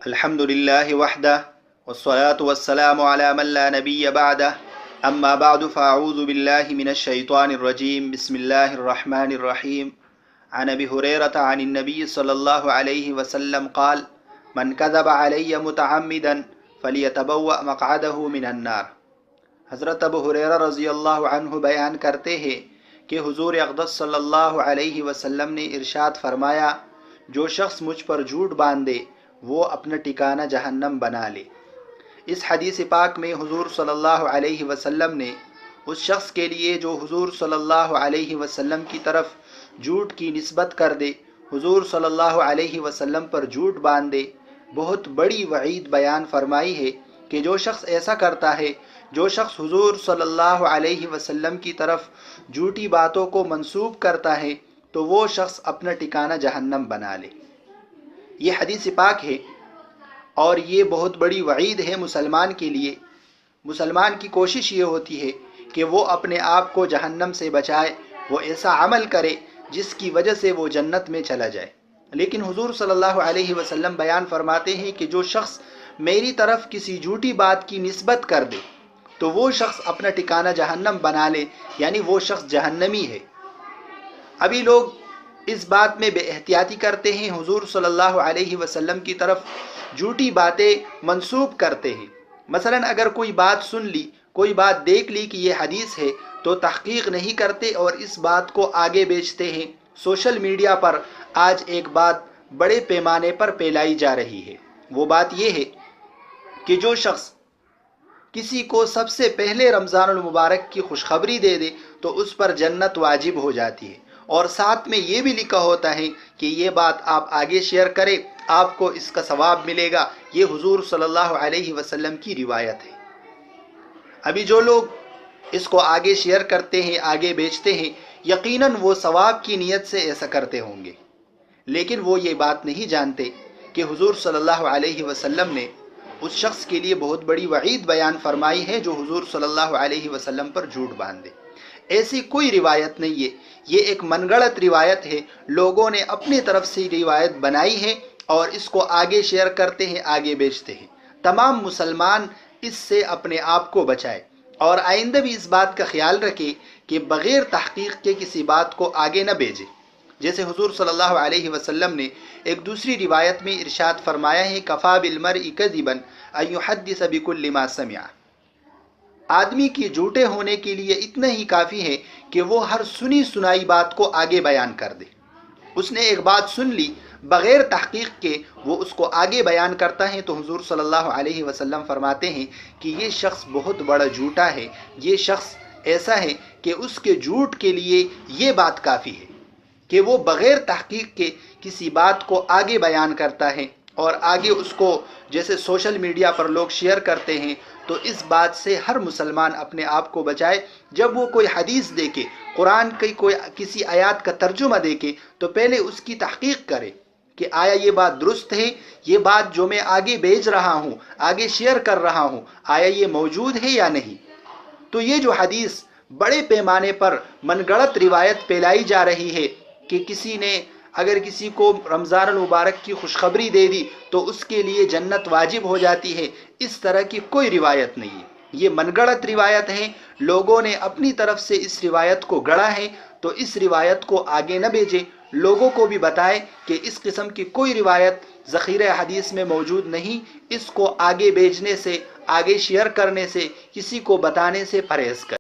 الحمد لله وحده والصلاة والسلام على من لا نبي بعده أما بعد فأعوذ بالله من الشيطان الرجيم بسم الله الرحمن الرحيم عن أبي هريرة عن النبي صلى الله عليه وسلم قال من كذب علي متعمدا فليتبوأ مقعده من النار۔ حضرت ابو ہریرہ رضی اللہ عنہ بیان کرتے ہیں کہ حضور اقدس صلی اللہ علیہ وسلم نے ارشاد فرمایا، جو شخص مجھ پر جھوٹ باندھے وہ اپنا ٹھکانہ جہنم بنا لے۔ اس حدیث پاک میں حضور صلی اللہ علیہ وسلم نے اس شخص کے لیے جو حضور صلی اللہ علیہ وسلم کی طرف جھوٹ کی نسبت کر دے، حضور صلی اللہ علیہ وسلم پر جھوٹ باندھے، بہت بڑی وعید بیان فرمائی ہے کہ جو شخص ایسا کرتا ہے، جو شخص حضور صلی اللہ علیہ وسلم کی طرف جھوٹی باتوں کو منسوب کرتا ہے تو وہ شخص اپنا ٹھکانہ جہنم بنا لے۔ یہ حدیث پاک ہے اور یہ بہت بڑی وعید ہے مسلمان کے لیے۔ مسلمان کی کوشش یہ ہوتی ہے کہ وہ اپنے آپ کو جہنم سے بچائے، وہ ایسا عمل کرے جس کی وجہ سے وہ جنت میں چلا جائے۔ لیکن حضور صلی اللہ علیہ وسلم بیان فرماتے ہیں کہ جو شخص میری طرف کسی جھوٹی بات کی نسبت کر دے تو وہ شخص اپنا ٹھکانہ جہنم بنا لے، یعنی وہ شخص جہنمی ہے۔ ابھی لوگ اس بات میں بے احتیاطی کرتے ہیں، حضور صلی اللہ علیہ وسلم کی طرف جھوٹی باتیں منسوب کرتے ہیں۔ مثلا اگر کوئی بات سن لی، کوئی بات دیکھ لی کہ یہ حدیث ہے تو تحقیق نہیں کرتے اور اس بات کو آگے بیچتے ہیں۔ سوشل میڈیا پر آج ایک بات بڑے پیمانے پر پھیلائی جا رہی ہے، وہ بات یہ ہے کہ جو شخص کسی کو سب سے پہلے رمضان المبارک کی خوشخبری دے دے تو اس پر جنت واجب ہو جاتی ہے، اور ساتھ میں یہ بھی لکھا ہوتا ہے کہ یہ بات آپ آگے شیئر کریں، آپ کو اس کا ثواب ملے گا۔ یہ حضور صلی اللہ علیہ وسلم کی روایت ہے۔ ابھی جو لوگ اس کو آگے شیئر کرتے ہیں، آگے بیچتے ہیں، یقیناً وہ ثواب کی نیت سے ایسا کرتے ہوں گے، لیکن وہ یہ بات نہیں جانتے کہ حضور صلی اللہ علیہ وسلم نے اس شخص کے لیے بہت بڑی وعید بیان فرمائی ہے جو حضور صلی اللہ علیہ وسلم پر جھوٹ باندھے۔ ایسی کوئی روایت نہیں ہے، یہ ایک من گڑت روایت ہے، لوگوں نے اپنی طرف سے روایت بنائی ہے اور اس کو آگے شیئر کرتے ہیں، آگے بیچتے ہیں۔ تمام مسلمان اس سے اپنے آپ کو بچائے اور آئندہ بھی اس بات کا خیال رکھے کہ بغیر تحقیق کے کسی بات کو آگے نہ بھیجے۔ جیسے حضور صلی اللہ علیہ وسلم نے ایک دوسری روایت میں ارشاد فرمایا ہے، کفا بالمرء کذبا ان یحدث بکل ما سمع۔ آدمی کی جھوٹے ہونے کے لیے اتنا ہی کافی ہے کہ وہ ہر سنی سنائی بات کو آگے بیان کر دے۔ اس نے ایک بات سن لی، بغیر تحقیق کے وہ اس کو آگے بیان کرتا ہے تو حضور صلی اللہ علیہ وسلم فرماتے ہیں کہ یہ شخص بہت بڑا جھوٹا ہے، یہ شخص ایسا ہے کہ اس کے جھوٹ کے لیے یہ بات کافی ہے کہ وہ بغیر تحقیق کے کسی بات کو آگے بیان کرتا ہے اور آگے اس کو جیسے سوشل میڈیا پر لوگ شیئر کرتے ہیں۔ تو اس بات سے ہر مسلمان اپنے آپ کو بچائے۔ جب وہ کوئی حدیث دیکھے، قرآن کی کوئی کسی آیات کا ترجمہ دیکھے تو پہلے اس کی تحقیق کرے کہ آیا یہ بات درست ہے، یہ بات جو میں آگے بھیج رہا ہوں، آگے شیئر کر رہا ہوں، آیا یہ موجود ہے یا نہیں۔ تو یہ جو حدیث بڑے پیمانے پر من گڑت روایت پھیلائی جا رہی ہے کہ کسی نے اگر کسی کو رمضان المبارک کی خوشخبری دے دی تو اس کے لیے جنت واجب ہو جاتی ہے، اس طرح کی کوئی روایت نہیں ہے، یہ من گڑت روایت ہے۔ لوگوں نے اپنی طرف سے اس روایت کو گڑھا ہے تو اس روایت کو آگے نہ بھیجے، لوگوں کو بھی بتائے کہ اس قسم کی کوئی روایت ذخیرہ حدیث میں موجود نہیں، اس کو آگے بھیجنے سے، آگے شیئر کرنے سے، کسی کو بتانے سے پرہیز کرے۔